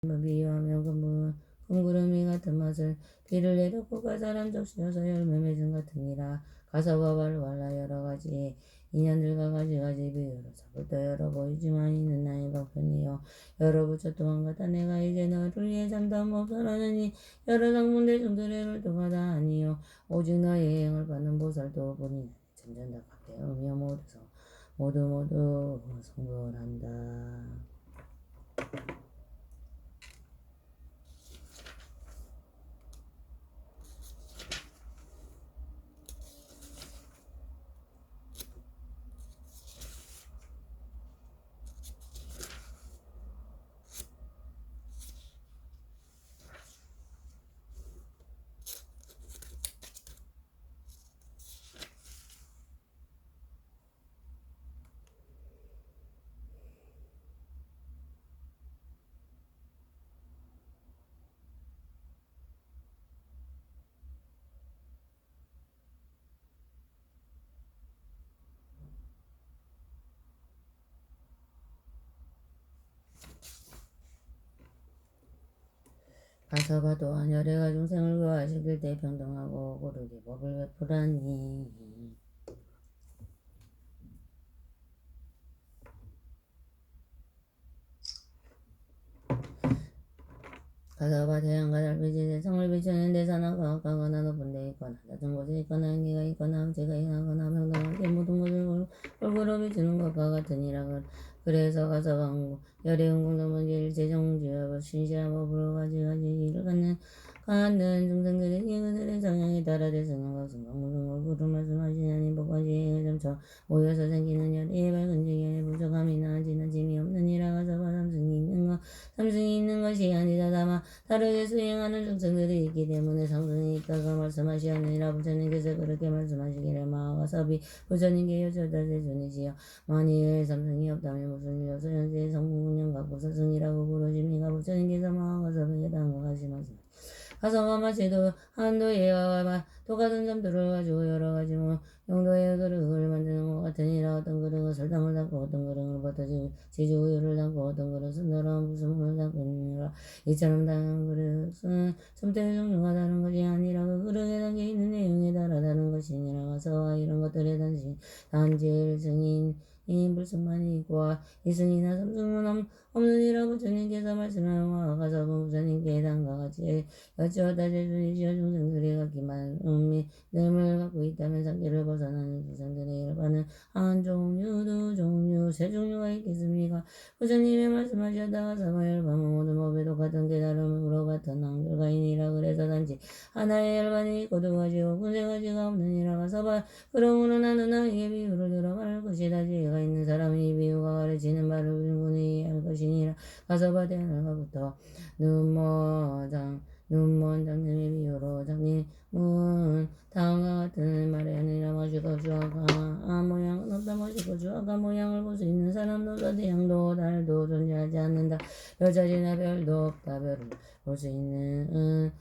비유하며 금구름이 같은 맛을 비를 내렸고 가사람 적시어서 열매 맺은 같으니라. 가사와 발라 여러 가지 인연들과 가지가지 비유로 사부터 여러 보이지만 이는 나의 방편이요 여러 부처 또한 같아. 내가 이제 너를 위해 잠담 없어라느니 여러 상문대 중들의 율도가 다 아니요 오직 너의 행을 받는 보살도 보니 전전다 각대 의미여 모두 성불한다. 가서봐 또한 열애가 중생을 교화시킬 때 평등하고 고르게 법을 베푸라니. 가서봐 태양과 달빛이 세상을 비추는 데서나 가깝거나 높은 데 있거나 낮은 곳에 있거나 한계가 있거나 형체가 행하거나 평등하게 모든 것을 골고루 비추는 것과 같으니라. 그래서 가서봐 열애은 공동본질 재정지하고 신실한 법으로 가지가지 일을 갖는 중생들에게 그들의 성향에 따라 되쓰는 것은 무슨 얼굴을 말씀하시냐니 법까지 행을 점쳐 모여서 생기는 열애의 밝은 지경에 부족함이나 지나짐이 없느니라. 가서봐 삼승이 있는 것이 아니다. 다만 다르게 수행하는 중생들이 있기 때문에 상승이 있다가 말씀하시었느니라. 부처님께서 그렇게 말씀하시기를 마가섭이 부처님께 여쭈었다. 세존이시여 만일 삼승이 없다면 무슨 일로서 현재의 성공운영 갖고 사승이라고 부르십니까? 부처님께서 마가섭에게 당각하시 말씀 가서봐 마치도 한도 예와 똑같은 점들을 가지고 여러 가지 용도의 그릇을 만드는 것 같으니라. 어떤 그릇은 설탕을 담고 어떤 그릇은 버터 지주우유를 담고 어떤 그릇은 너러운 부수물을 담고니라. 이처럼 다양한 그릇은 손때의 종류가 다른 것이 아니라 그 그릇에 담겨 있는 내용에 따라 다른 것이니라. 가서와 이런 것들의 단지 승인 불승만이 있고 이승이나 삼승은 없느니라. 부처님께서 말씀하여 가서 부처님께 당과 같이 여쭈었다. 제주이시여 중생들이 갖기만 을 갖고 있다면 상계를 벗어나는 중생들의 일반은 한 종류, 두 종류, 세 종류가 있겠습니까? 부처님이 말씀하셨다가 사마열반은 모든 법에 똑같은 깨달음으로 같은 한결가이니라. 그래서 단지 하나의 열반이 있고 두 가지고 군세 가지가 없느니라. 가서봐 그러므로 나는 너에게 비유를 들어 말할 것이다. 지혜가 있는 사람이 비유가 가르치는 바를 충분히 할 것이니라. 가서봐 대하나가부터 눈먼 장님의 비유로 장님은 다음과 같은 말이 아니라 멋있고 주악한 모양은 없다. 멋있고 주악한 모양을 볼 수 있는 사람도 태양도 달도 존재하지 않는다. 별자리나 별도 없다. 별을 볼 수 있는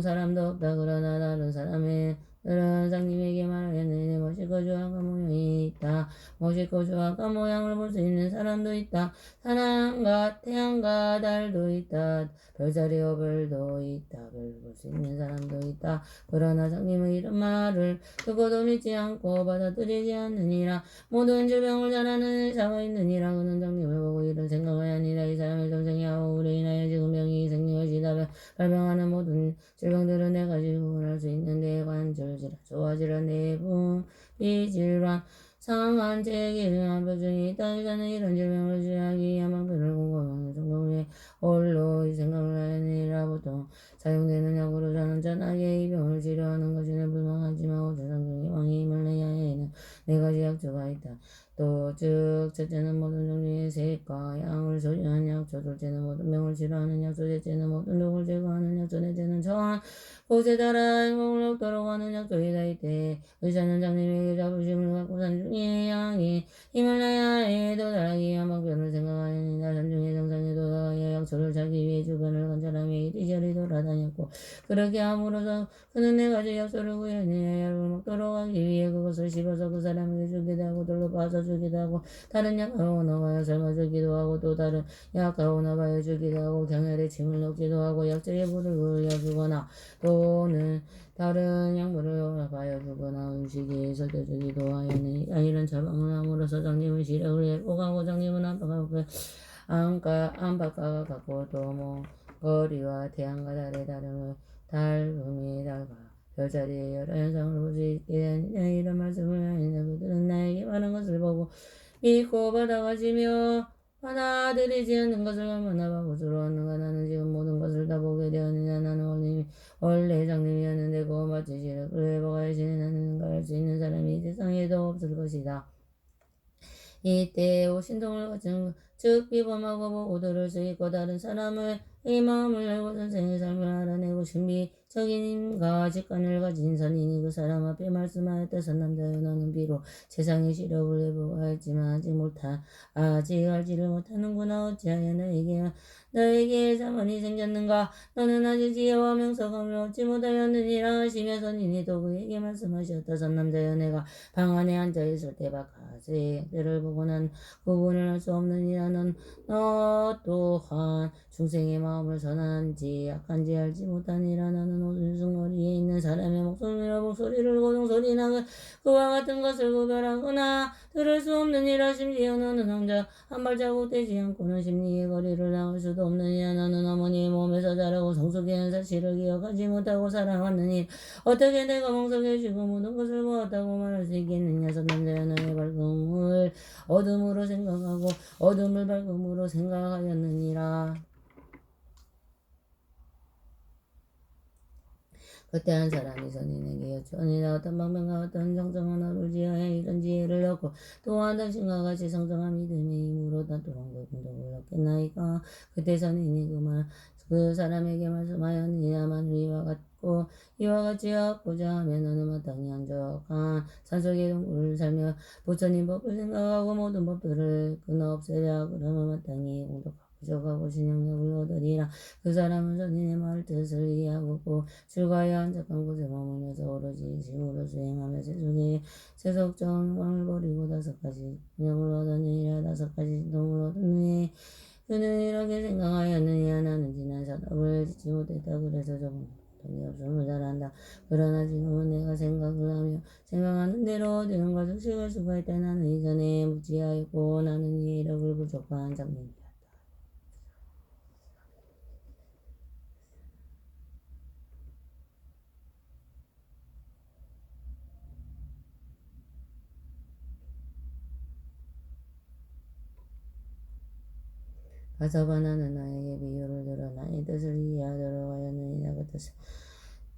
사람도 없다. 그러나 다른 사람의 그런 장님에게 말하였느니 멋있고 주악한 모양이 있다. 멋있고 주악한 모양을 볼 수 있는 사람도 있다. 사람과 태양과 달도 있다. 별자리와 별도 있다. 별을 볼 수 있는 사람도 있다. 그러나 장님의 이런 말을 듣고도 믿지 않고 받아들이지 않느니라. 모든 질병을 잘하는 의사가 있느니라. 그는 장님을 보고 이런 생각이 아니라 이 사람의 전생이 아우로 인하여 지금 병이 생긴 것이다. 발병하는 모든 질병들은 내가 질문할 수 있는데 관절질환, 소화질환, 내분, 비질환, 상한 체기한 표준이 있다. 이자는 이런 질병을 치료하기 위한 방편을 공부하는 성공에 홀로 이 생각을 하느니라. 보통 사용되는 약으로 저는 전하게 이 병을 치료하는 것이는 불망하지만 오조상중의 왕이 힘을 내야 해는 네 가지 약조가 있다. 또 즉 첫째는 모든 종류의 색과 양을 소유한 약조, 둘째는 모든 병을 치료하는 약조, 셋째는 모든 독을 제거하는 약조, 넷째는 저한 곳에 따라 행복을 얻도록 하는 약조이다. 이때 의사는 장님에게 자부심을 갖고 산중의 양이 힘을 내야 해 도달하기 위한 방편을 생각하느니라. 산중의 정상에 도달하여 약초 목소를 자기 위해 주변을 관찰하며 이리저리 돌아다녔고 그렇게 함으로써 그는 네 가지 약속을 구했느냐 얇을 먹도록 하기 위해 그것을 씹어서 그 사람에게 주기도 하고 돌로 빻아서 주기도 하고 다른 약하고 나와야 삶아 주기도 하고 또 다른 약하고 나와야 주기도 하고 경혈에 침을 넣기도 하고 약적에 불을 그려주거나 또는 다른 약물을 바여 주거나 음식에 섞여주기도 하였느니 이런 처방을 함으로써 장님은 시력을 회복하고 장님은 안팎과 같고 또 거리와 태양과 달의 다름을 달음이 달과 별자리의 여러 현상을 볼 수 있게 되느냐 이런 말씀을 하였느냐 그들은 나에게 말한 것을 보고 믿고 받아가시며 받아들이지 않는 것을 얼마나 바보스러웠는가 나는 지금 모든 것을 다 보게 되었느냐 나는 원래 장님이었는데 그거 마치 시력을 회복하시는 하는가 할 수 있는 사람이 이 세상에도 없을 것이다. 이때 신통을 갖춘 즉 비범하고 보고 들을 수 있고 다른 사람의 이 마음을 알고 선생의 삶을 알아내고 신비적인 힘과 직관을 가진 선인이 그 사람 앞에 말씀하였다. 선남자여 너는 비록 세상의 시력을 회복하였지만 아직 알지를 못하는구나. 어찌하여 너에게 자만이 생겼는가. 너는 아직 지혜와 명석함을 얻지 못하였느니라 하시며 선인이 또 그에게 말씀하셨다. 선남자여 내가 방 안에 앉아있을 때 바깥의 때를 보고 난 구분을 할 수 없느니라. 너 또한 중생의 마음을 선한지 약한지 알지 못하니라. 너는 오순거리에 있는 사람의 목소리를 고동소리나 그와 같은 것을 구별하거나 들을 수 없느니라. 심지어 너는 혼자 한 발자국 떼지 않고는 심리의 거리를 나올 수도 없느니라. 너는 어머니의 몸에서 자라고 성숙의 한 사실을 기억하지 못하고 살아왔느니 어떻게 내가 멍석해지고 모든 것을 보았다고 말할 수 있겠느냐. 선남자여 너의 밝음을 어둠으로 생각하고 어둠을 밝음으로 생각하였느니라. 그때 한 사람이 선인에게 여쭈니라. 어떤 방법과 어떤 정정한 업을 지어야 이런 지혜를 얻고 또한 당신과 같이 성정한 믿음의 힘으로 다토록 공덕을 얻겠나이까. 그때 선인이 그 사람에게 말씀하였느냐만 이와 같이 얻고자 하면 너는 마땅히 한적한 산속의 동굴을 살며 부처님 법을 생각하고 모든 법들을 끊어 없애려 그러면 마땅히 공덕하고 부족하고 신영력을 얻으리라. 그 사람은 선인의 말 뜻을 이해하고 출가하여 한적한 곳에 머물면서 오로지 심으로 수행하며 세속정을 버리고 5가지 능력을 얻었느니라. 5가지 신통을 얻었느니 그는 이렇게 생각하였느냐. 나는 지난 산업을 짓지 못했다. 그래서 조금 돈이 없음을 잘한다. 그러나 지금은 내가 생각하는 대로 얻는 것을 식을 수가 있다. 나는 이전에 무지하였고 나는 이력을 부족한 장님이다. 가서봐 나는 나에게 비유를 들어 나의 뜻을 이해하도록 하였느니라. 그 뜻은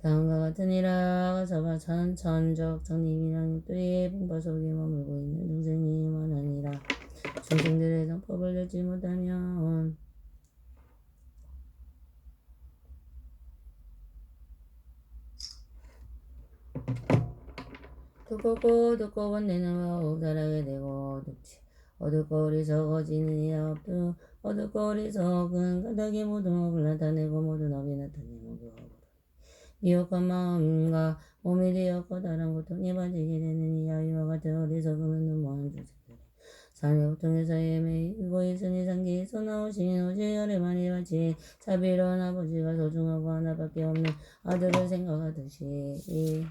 다음과 같으니라. 가서봐 천적 정님이랑 육도의 분파 속에 머물고 있는 중생이 많으니라. 중생들의 정법을 듣지 못하면 두껍고 번뇌는 호흡 잘하게 되고 어둡고 어리석어지느니라. 어둡고 어리석은 까닭에 모든 업을 나타내고 모든 업이 나타내고 그 업으로 미혹한 마음과 몸이 되어 커다란 고통에 빠지게 되느니라. 이와 같은 어리석음은 눈먼 중생들의 삶의 고통에서 헤매이고 있으니 상기에서 나오신 오직 열애만이 같이 자비로운 아버지가 소중하고 하나밖에 없는 아들을 생각하듯이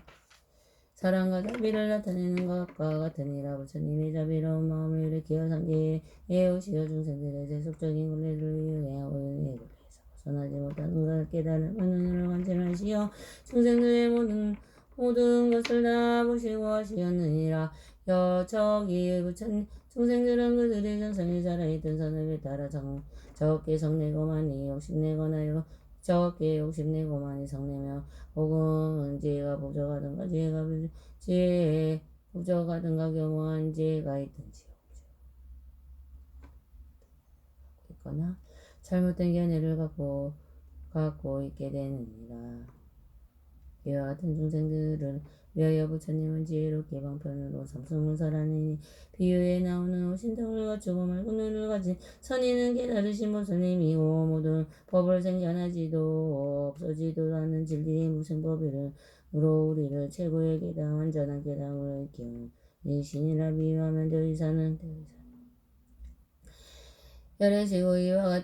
사랑과 자비를 나타내는 것과 같으니라. 부처님의 자비로운 마음을 일으켜 상계에 오시어 중생들의 세속적인 권리를 위하여 오연의 벗어나지 못하는 것을 깨달은 눈으로 관찰하시어 중생들의 모든 것을 다 보시고 하시었느니라. 여적이 부처님 중생들은 그들의 전생에 자라있던 선업에 따라 적게 성내고 많이 욕심내거나 적게 욕심내고 많이 성내며 혹은 지혜가 부족하든가 교묘한 지혜가 있든지 있거나 잘못된 견해를 갖고 있게 되느니라. 이와 같은 중생들을 위하여 부처님은 지혜롭게 방편으로 삼승을 설하니 비유에 나오는 오신등을 갖추고 맑은 눈을 가진 선인은 깨달으신 모스님이고 모든 법을 생겨나지도 없어지도 않는 진리의 무생법이로 우리를 최고의 깨달음 완전한 깨달음을 일깨우는 이 신이라 비유하면 대의사는 열애시고 이와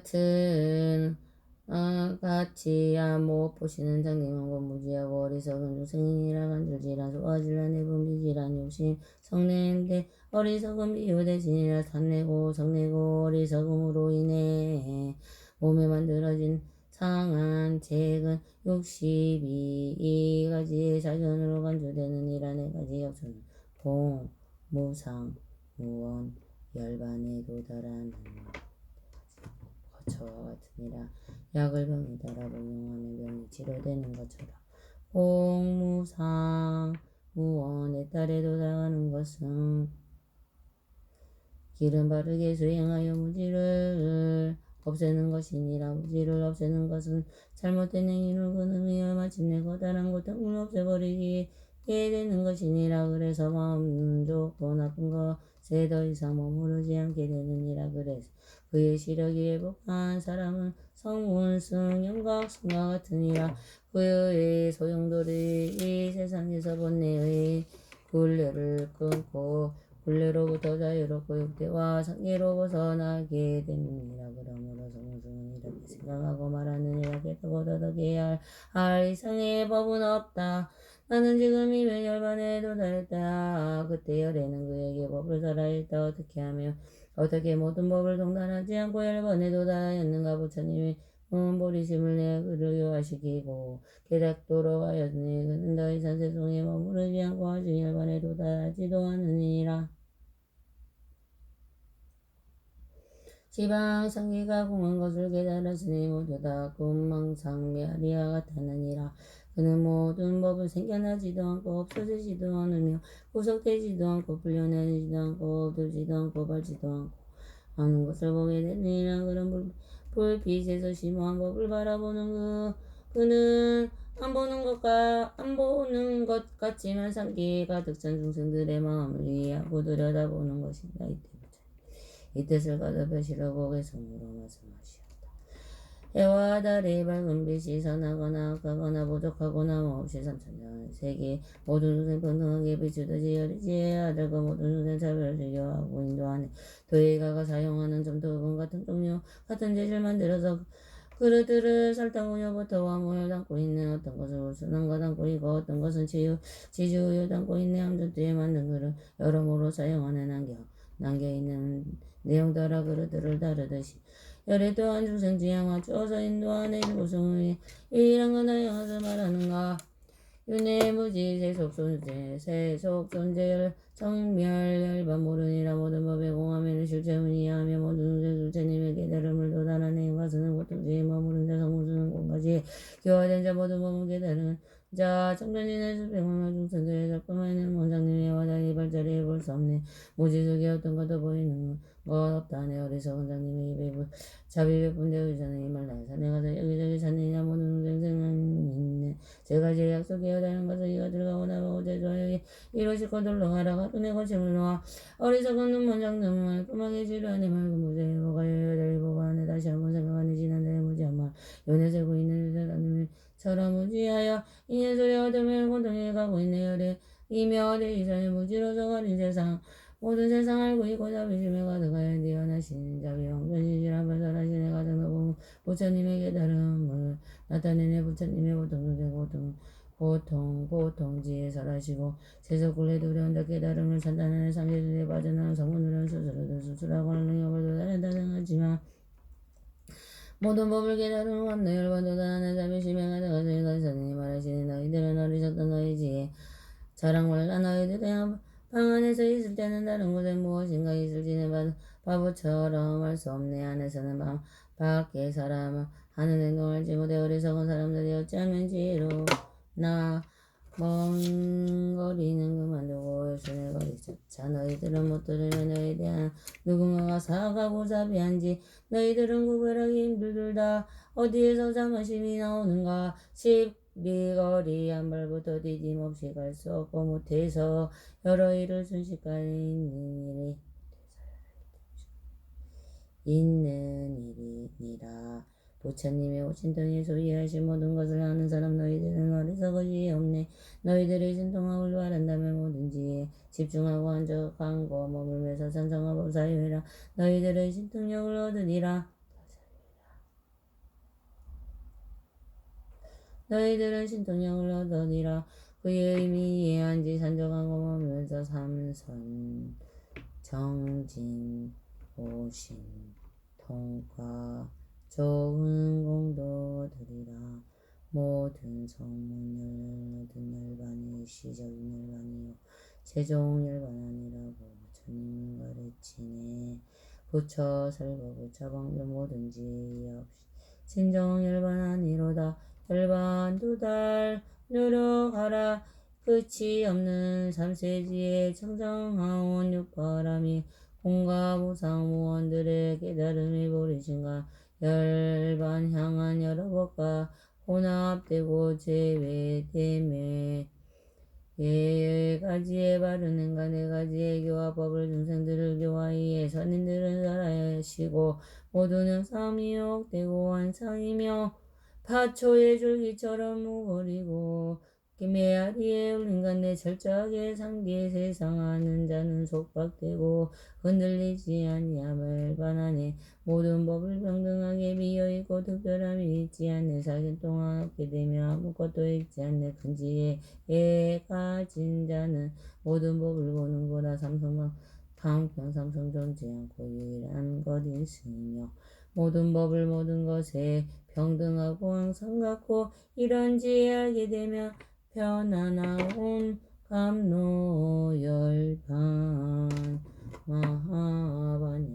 같이 못 보시는 장님은 무지하고 어리석은 중생이라 간들지라 소화질라 내분비질한 욕심 성내인데 어리석은 비유 대신이라 탐내고 성내고 어리석음으로 인해 몸에 만들어진 상한 책은 62가지의 사견으로 간주되는 이라 네 가지 역소는 공, 무상, 무원, 열반에 도달하는 거처와 같으니라. 약을 병에 따라 복용하면 병이 치료되는 것처럼 공무상 무원에 따라 도달하는 것은 길은 바르게 수행하여 무지를 없애는 것이니라. 무지를 없애는 것은 잘못된 행위를 끊으며 마침내 거다란 고통을 없애버리게 되는 것이니라. 그래서 마음 좋고 나쁜 것에 더 이상 머무르지 않게 되느니라. 그래서 그의 시력이 회복한 사람은 성운승 영각승과 같으니라. 그의 소용돌이 이 세상에서 번뇌의 굴레를 끊고 굴레로부터 자유롭고 육대와 상계로 벗어나게 됩니다. 그러므로 성승은 이렇게 생각하고 말하느니라. 깨닫고 도덕해야 할 이상의 법은 없다. 나는 지금 이미 열반에 도달했다. 그때 열애는 그에게 법을 설하였다. 어떻게 하며 어떻게 모든 법을 동단하지 않고 열반에 도달하였는가. 부처님이 보리심을 내 그를 교화시키고 깨닫도록 하였으니 그는 더 이상 세상에 머무르지 않고 아주 열반에 도달하지도 않으니라. 지방 상계가 공한 것을 깨달았으니 모두 다 금망상멸이와 같았느니라. 그는 모든 법은 생겨나지도 않고 없어지지도 않으며 구속되지도 않고 풀려내지도 않고 없어지지도 않고 발지도 않고 하는 것을 보게 되느니라. 그런 불빛에서 심오한 법을 바라보는 그는 안 보는 것 같지만 상기에 가득 찬 중생들의 마음을 이해하고 들여다보는 것이다. 이 뜻을 거듭해 시러복의 성으로 말씀하시었다. 해와 달의 밝은 빛이 선하거나 악하거나 부족하거나 없이 삼천년 세계 모든 중생 평등하게 비추듯이 열이지의 아들과 모든 중생 차별을 즐겨하고 인도하네. 도예가가 사용하는 점토분 같은 종류 같은 재질 만들어서 그릇들을 설탕 우유부터 화물을 담고 있는 어떤 것은 울순한 거 담고 있고 어떤 것은 지주우유 담고 있는 함전두에 만든 그릇 여러모로 사용하는 남겨있는 내용 따라 그릇들을 다르듯이 열애 또한 중생지향 맞추어서 인도하는 일구승의 유일한 거나 영어서 말하는가. 윤회 무지 세속 존재 정멸 열반 모르니라. 모든 법의 공함에는 실체문이하며 모든 중생 주체님의 깨달음을 도달하는 것은 보통지에 머무른 자 성무수는 공까지 교화된 자 모든 법을 깨달은 자 청전인의 수백만만 중생들의 작품에는 원장님의 와다리 발자리에 볼 수 없네. 무지속에 어떤 것도 보이는 것 없다네. 어리석은 장님의 입에 자비 베푼데 의사는 이 말 나에서 내가 여기저기 찾느니라. 모든 중생은 있네. 제가 제 약속이어야 하는 것을 이가 들어가고 나가고 제조하여 이루시고 돌러가라. 같은 내 거침을 놓아 어리석은 눈먼 장놈을 끔하게 지루하니 맑은 무죄에 보가여야 될 보가 안에 다시 한번 생각하니 지난달에 무지한 말 연애 세고 있는 사람님을 처럼 무지하여 이년 소리 얻으면 고통에 가고 있네. 열애 이며 내 이전에 무지로 저가린 세상 모든 세상 알고 있고 자비심에 가득하여 뛰어나신 자비 왕전이시라. 발설하시네. 가장 높은 부처님의 깨달음을 나타내네. 부처님의 고통지에 설하시고 세속굴레 두려운다 깨달음을 산다는 상계들에 빠져나온 성문으로는 수술하고 하는 영업을 도달한다 생각하지만 모든 법을 깨달은 완도 열반도 다하는 자비심에 가득하서 일가서니 말하시니 너희들은 어리석던 너희지에 자랑말라. 너희들의 방 안에서 있을 때는 다른 곳에 무엇인가 있을지는 바보처럼 할 수 없네. 안에서는 밖에 사람 하는 행동을 알지 못해 어리석은 사람들이 어찌하면 지혜로나 멍거리는 그만두고 열심히 거리자. 너희들은 못 들으면 너희에 대한 누군가가 사과고 자비한지 너희들은 구별하기 힘들다. 어디에서 자만심이 나오는가. 네 거리 한 발부터 디딤없이 갈 수 없고 못해서 여러 일을 순식간에 있는 일이니라. 부처님의 오신통에 소유하신 모든 것을 아는 사람 너희들은 어리석어지 없네. 너희들의 신통함을 바란다면 뭐든지 집중하고 한적한고 머물면서 산성하고 사유해라. 너희들의 신통력을 얻으리라. 너희들은 신통력을 얻으리라. 그의 의미에 한지 산적하고 머물면서 삼선 정진 오신 통과 좋은 공도 드리라. 모든 성문 열반이 시적인 열반이요 최종 열반 아니라고 부처님 가르치네. 부처 설거 부처 방주 뭐든지 없이 진정 열반 아니로다. 열반 두 달 노력하라. 끝이 없는 삼세지에 청정하온 육바람이 공과 무상 무원들의 깨달음이 보리신가. 열반 향한 여러 법과 혼합되고 제외되매 가지에 바르는가 네 가지의 교화 법을 중생들을 교화이에 선인들은 살아야 하시고 모두는 삼이옥되고 환상이며 파초의 줄기처럼 무거리고 메아리에 울린간 내 철저하게 상기에 세상하는 자는 속박되고 흔들리지 아니함을 반하네. 모든 법을 평등하게 비어있고 특별함이 있지 않네. 사견 동안 없게 되며 아무것도 있지 않네. 근지에 가진 자는 모든 법을 보는구나. 삼성방 방평 삼성 존재 않고 유일한 것 있으며 모든 법을 모든 것에 평등하고 항상 같고 이런지 알게 되면 편안하온 감노열반 마하바냐바라니.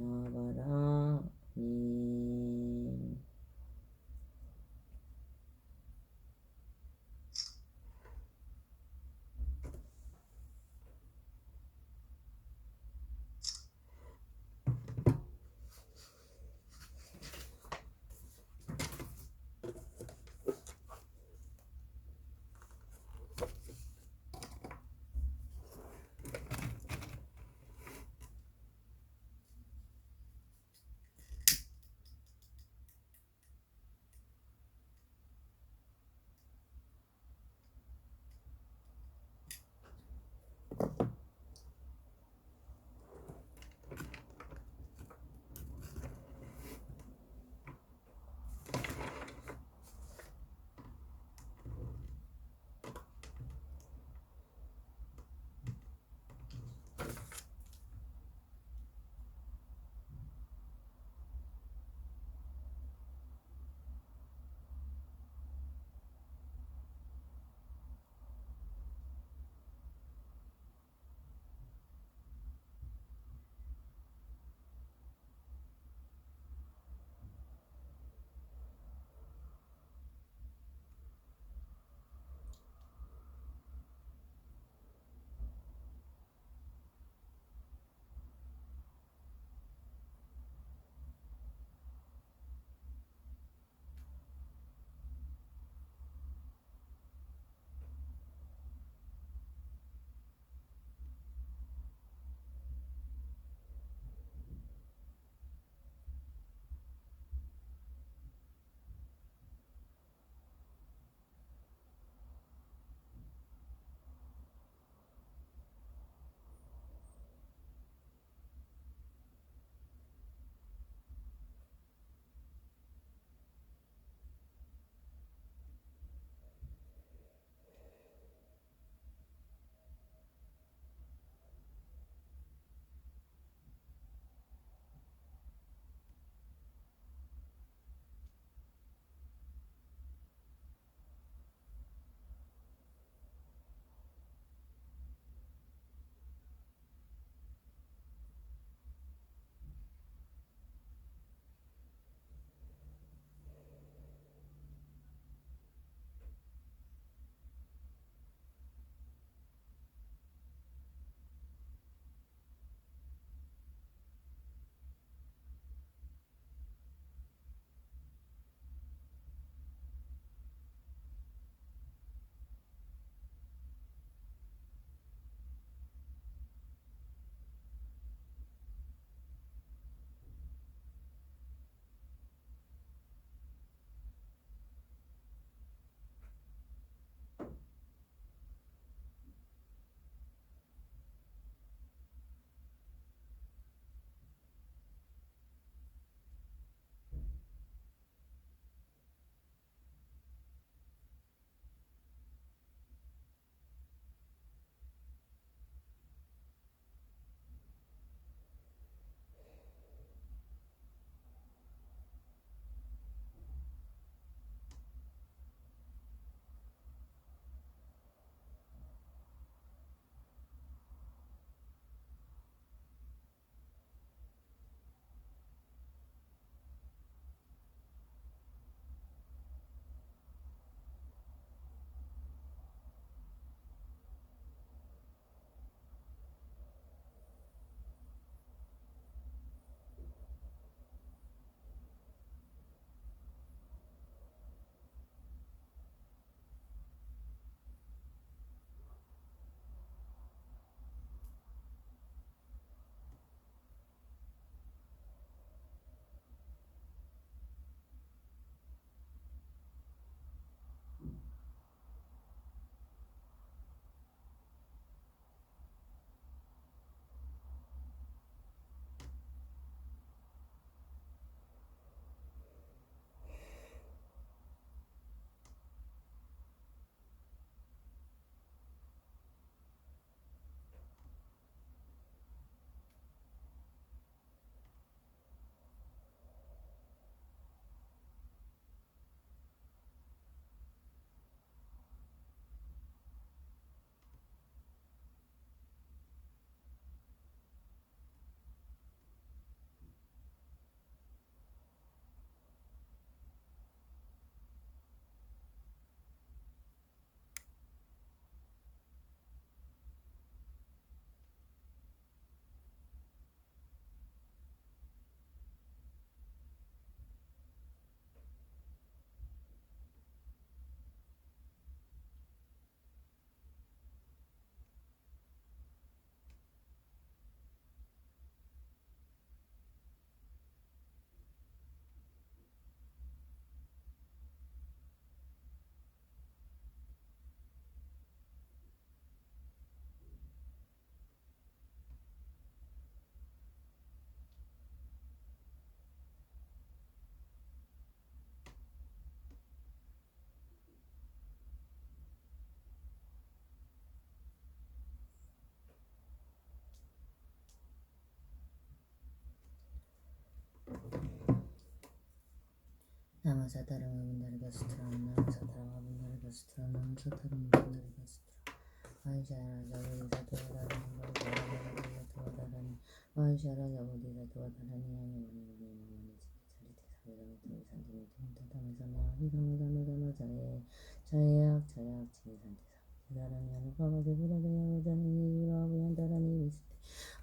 사타라마 분다리가 수트라 나마 사타라마 분다리가 수트라 나마 사타라마 분다리가 수트라 아이샤라 자보디 사토와다라니 바우샤라니 아이샤라 자보디 사토와다라니 아니와니 자리테 사베다메 산티미 틈타타메 사메 자예약 지니산테 사다라니 아누카바세 부라데야 와자니 아부얀다라니 미스테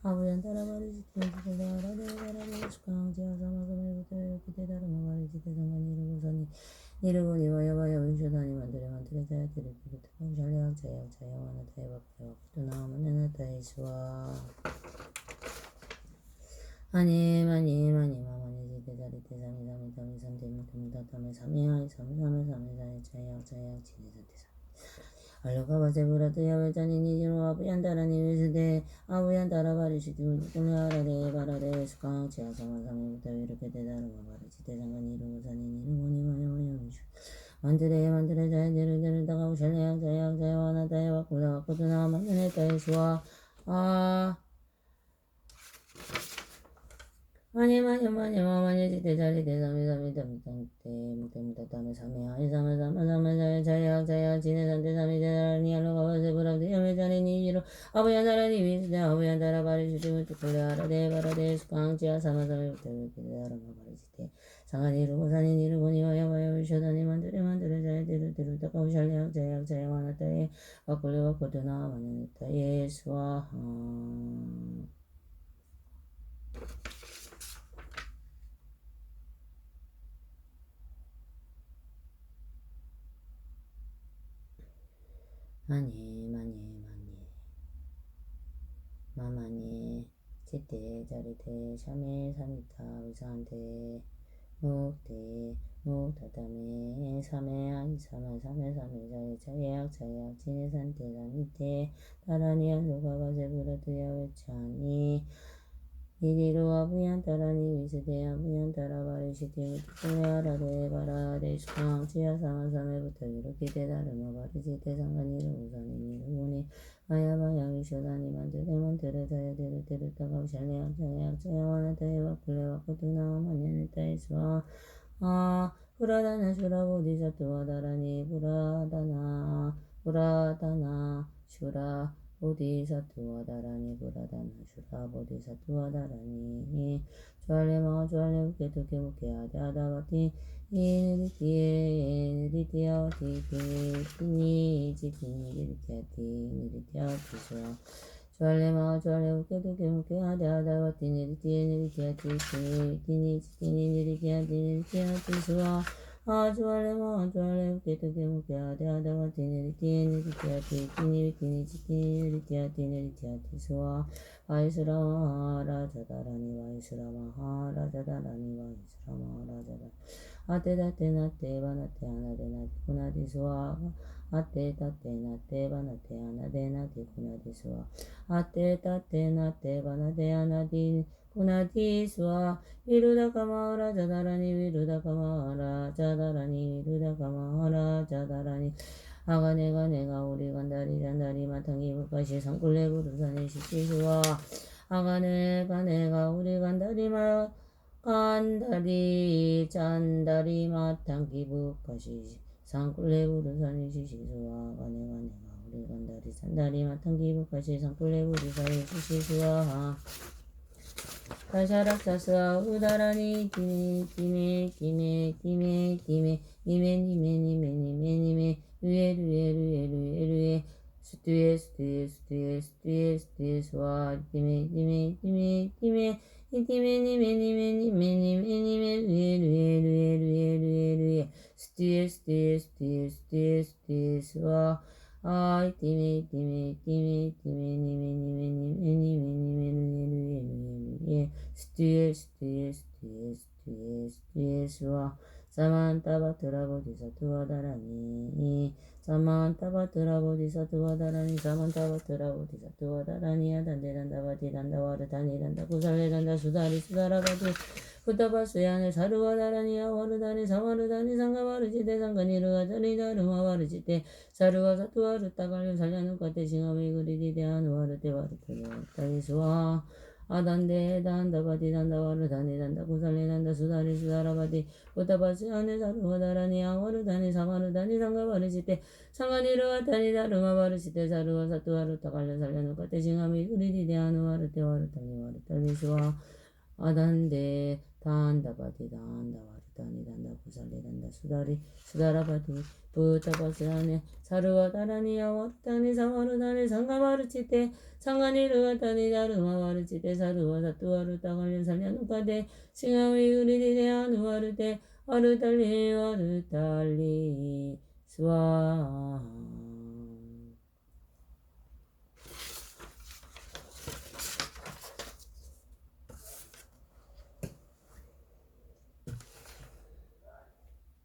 아부얀다라 바리지테 지테다라데 수강지야 사마사메부터 기테다르마 바리지테 상간이 이르고사니 이르고니 와야바야 운쇼다니 만드레 자야테르 피르트카 잘약 자야와나 타이바파야 쿠투나마네나 타이스와 마마니 지테자리테 사미사미타미 산테미 틈타타메 사미하이 사미사메 자약 지니산테 알로카바세 부라트야 외자니니 지로 아부얀다라니 위스데 아부얀다라 바리시티 무지꾸메아라데 바라데 수강 지하사마사메부터 이렇게 대다르마 바리시테 상간이 이루고사니 이루고니 와야와야위슈 만드레 자야데르 다가오 샬레약 자야와나 타이와 쿨라와쿠투나 마네네 타이스와 마니 지테자리테 사미타미테 무테무타타메 사메하이 사메 자야 지네산테 사미데라니 알로가바세 부라데 야메자니니 이로 아부얀다라니 위스데 아부얀다라 바리시테 무투쿨레아라데 바라데 수강지야 사마사메부터 이르다르마 바리시테 상간이 이루고사니 이루고니 와야와야 위쇼다니 만드레 자야데르 다가오 샬레약 자야와나 타이 와쿠투나 마네네 타이스와 마마니 지테 자리테 샤메 사미타 위사한테 무타타메 사메 자약 지네산테 사미테 다라니 알로가바세 부라트야 외차니 이리로 아부얀다라니 위스데 아부얀다라 바리시테 무투쿨레아라데 바라데 수강 지하사마사메부터 이렇게 대다르마 바리시테 상간이 이루고사니 이루고니 마야바야 위쇼다니 만드레 자야데르 다가오 샬레약 자야와나 타이와 쿨레와쿠투나 마네네 타이스와 부라다나 슈라보디사투와다라니 부라다나 슈라 보디사투와다라니 부라다나 슈라 보디사투와다라니 주알레마 우케투케 아다바티 니리티아와티 니리티아와티스와 주알레마 우케투케 아다바티 니리티아와티 니리티아와티스와 주알레마 우케투케 아다바티 니리티아와티스와 와이스라마 라자다라니 아테다테 나테 바나테 아나데나티 쿠나디스와 아테다테 나테 바나테 아나데나티 쿠나디스와 아테다테 나테 바나테 아나디 쿠나디스와 위루다카마 라자다라니 아가네가 내가 우리 간다리 마탕기 불가시 상굴레 부르사니 시시수와 아가네가 내가 우리 잔다리 마탕기 불가시 상굴레 부르사니 시시수와 아가네가 내가 우리 간다리 잔다리 마탕기 불가시 상굴레 부르사니 시시수와 가샤락사스와 우다라니 기메 루에 스와 기메 루에 스와 스와 사만타바트라 보디사투와다라니 아단데단다바티 단다와르 다니단다 구살레단다 수다라바두 후타바스야네 사르와다라니 아와르다니 사마르다니 상가바르지테 상가니르가자니 다르마바르지테 사르와 사투와르 따갈려 살려누카테 싱하메 그리디데 아누와르테 와르테네 타이스와 아단데 단다 바디 단다 와르 다니 단다 구살리 단다 수다리 수다라 바디 보타바스 안에 사르와다라니 아와르 다니 사마르 다니 상가 바르시테 상가니르와 다니 다르마 바르시테 사르와 사투와르 타갈려 살려누까 대징함이 우리디데 아누와르 테와르 타니 와르 탈리수와 아단데 단다 바디 단다 와르 다니 단다 구살리 단다 수다리 수다라 바디 보타바스 안에 사르와다라니 아와르 다니 사마르 다니 상가 바르시테 상간이르와 다니다르마 와르치테 사르와 사투와르 따갈려 살려누까데 싱하위 우리디데 아누와르테 와르달리 와르달리 스와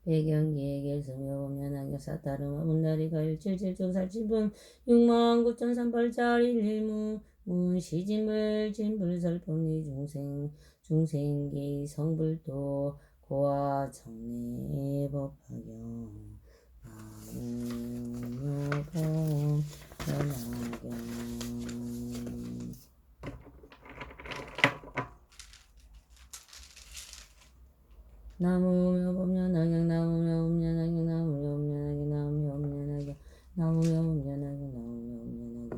배경기에게 승여보면하게 사타르마 문다리가 일칠칠쭉 살칠분 69,308짜리 일일무 문시진불 진불설품리 중생기 성불도 고아 정례법화경 나무묘봉 연화경 나무며 법련하경 나무며 법련하경 나무며 법련하경 나무며 법련하경 나무며 법련하경 나무며 법련하경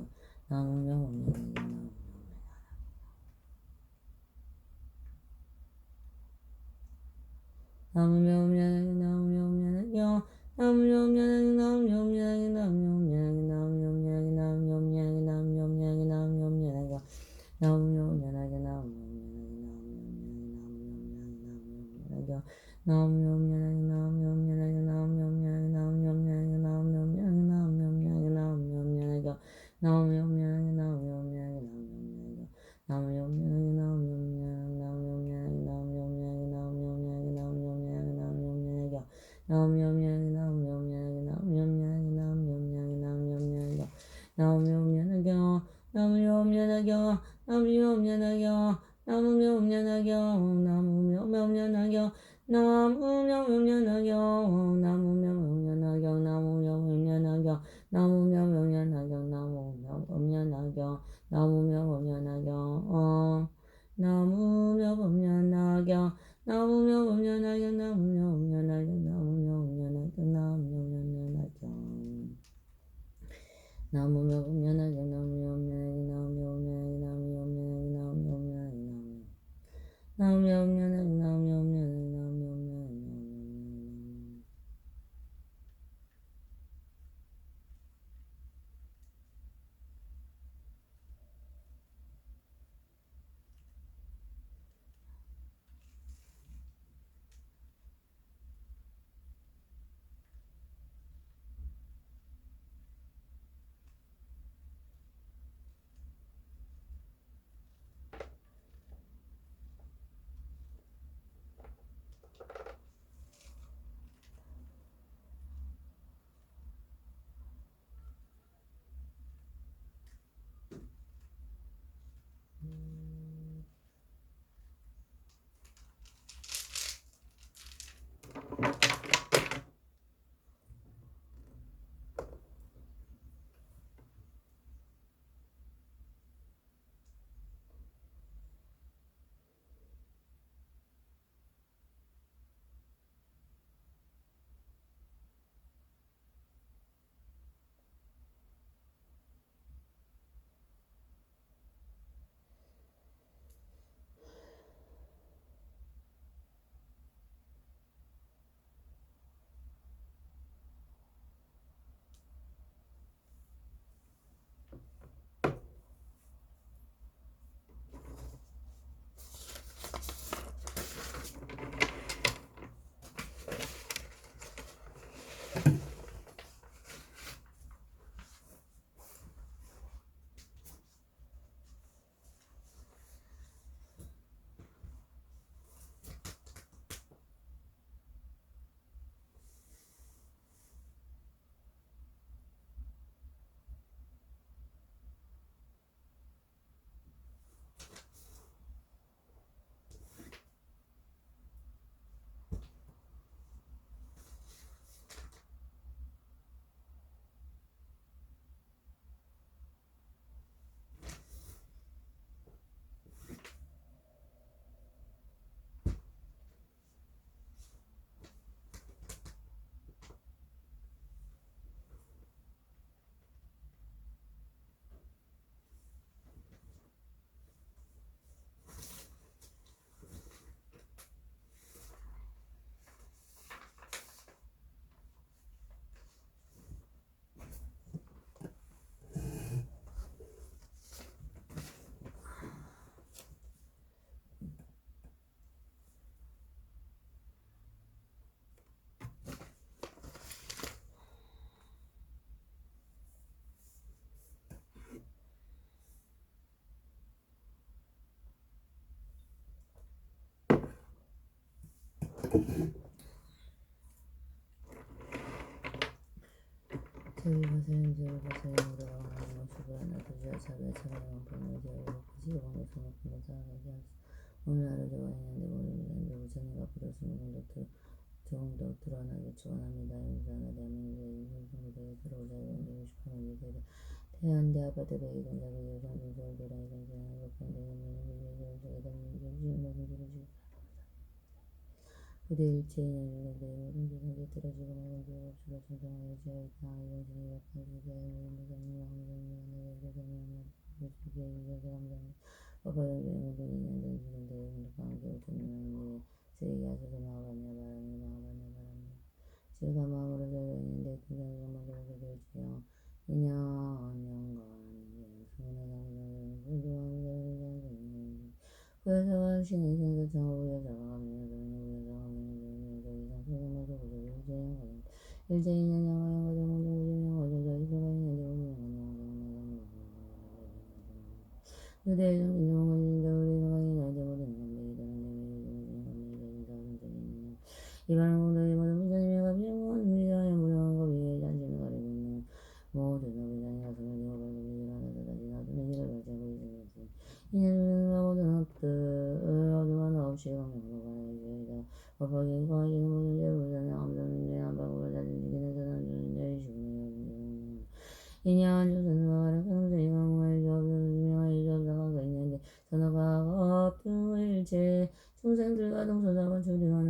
나무며 법련하경 나무며 법련하경 나무며 법련하경 나무며 법련하경 나무며 법련하경 나무며 법련하경 나무며 법련하경 나무며 법련하경 나무며 법련하경 나무며 법련하경 나무며 제일 가세는 제일 가세는 들어가는 것이고 하나 둘째 자기의 차례는 번을 제일 그시고 번을 손을 끊는 자가 오늘 하루 좋아했는데 모르겠는데 우선이가 부렸으면 조금 더 드러나길 축원합니다. 인사나 대한민국의 인생무대에 들어오자 이런 식하는 일들에 태안대 아파트 배기 동작의 여성 중소기라 이런 생각을 높은데 인문의 저기다 지금 모든 들어주고 그대 일체인의 내 모든 기상에 들어지고 모든 기억 없이가 정상하여 지어있다 이런 생각이 약간 기대하여 모든 대상이 왕정이 하나의 대상이 하나의 감사합니다. 어버이 모든 인연된 지금 대의 행복한 게 어쩌면 세계 하소서 나와가냐 바랍니다. 제가 마음으로 저려있는데 그자가 먼저 될지요. 인연 영광 그래서 신의 생각 창호부여 자가갑니다. 일제인연 영화영 거절 모든 우주영 거절 저희들가 있는데 우주영 유대의 정신용 거절인데 우리가 있는데 모든 인간들이 되는데 이반은 공덕이 모든 부처님의 갑질은 위대하여 무량한 것 위에 잔치는 가리고 있는 모든 어비단이 가슴을 지고 발굽이 일어나서 다시 나중에 길을 발자고 있으면서 이년은 모든 헛들 어둠한 없이 강력으로 가야지이다. 법하게 거하시는 모든 제부자는 암소는 죄한 방법을 다진 지기는 사단주는 죄이시구나. 인연 조선과 가락하는 소리가 무하여 주옵소서 주명하여 주옵소서 그 있는데 선어가 없등일체 중생들과 동소자와